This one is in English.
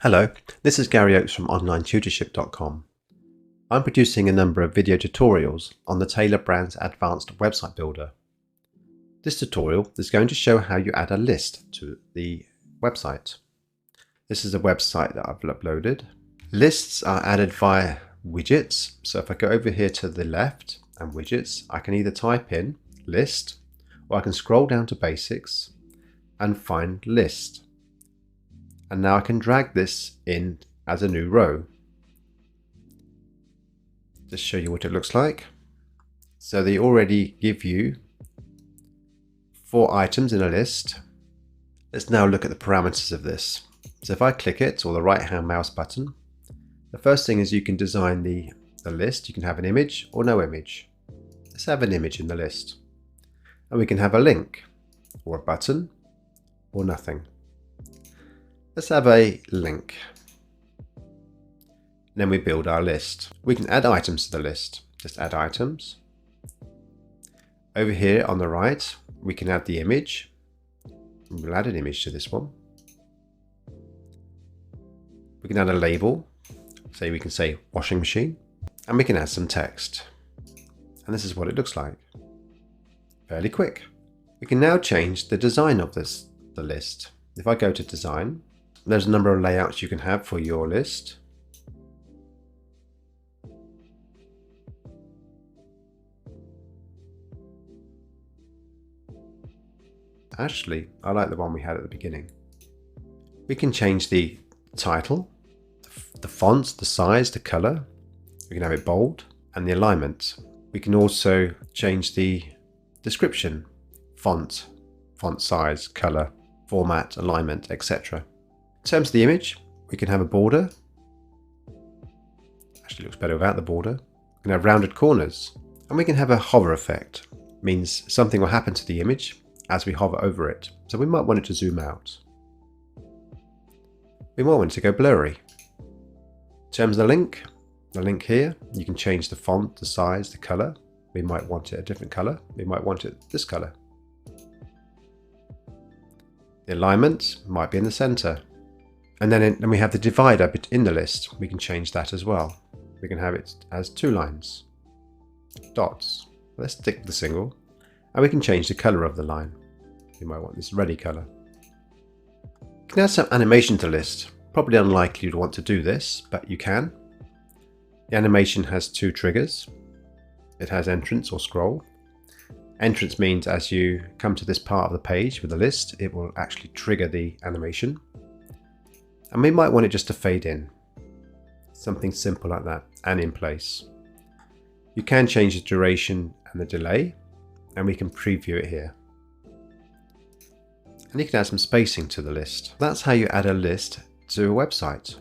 Hello, this is Gary Oakes from OnlineTutorship.com. I'm producing a number of video tutorials on the Tailor brand's advanced website builder. This tutorial is going to show how you add a list to the website. This is a website that I've uploaded. Lists are added via widgets. So if I go over here to the left and widgets, I can either type in list or I can scroll down to basics and find list. And now I can drag this in as a new row. Just show you what it looks like. So they already give you 4 items in a list. Let's now look at the parameters of this. So if I click it, or the right hand mouse button, the first thing is you can design the list. You can have an image or no image. Let's have an image in the list. And we can have a link or a button or nothing. Let's have a link. Then we build our list. We can add items to the list. Just add items. Over here on the right, we can add the image. We'll add an image to this one. We can add a label. Say we can say washing machine. And we can add some text. And this is what it looks like. Fairly quick. We can now change the design of the list. If I go to design, there's a number of layouts you can have for your list. Actually, I like the one we had at the beginning. We can change the title, the font, the size, the color. We can have it bold, and the alignment. We can also change the description, font size, color, format, alignment, etc. In terms of the image, we can have a border. Actually looks better without the border. We can have rounded corners, and we can have a hover effect. Means something will happen to the image as we hover over it. So we might want it to zoom out. We might want it to go blurry. In terms of the link here, you can change the font, the size, the color. We might want it a different color. We might want it this color. The alignment might be in the center. And then we have the divider in the list. We can change that as well. We can have it as 2 lines, dots. Let's stick with the single. And we can change the color of the line. You might want this reddy color. You can add some animation to the list. Probably unlikely you'd want to do this, but you can. The animation has 2 triggers. It has entrance or scroll. Entrance means as you come to this part of the page with the list, it will actually trigger the animation. And we might want it just to fade in. Something simple like that, and in place. You can change the duration and the delay, and we can preview it here. And you can add some spacing to the list. That's how you add a list to a website.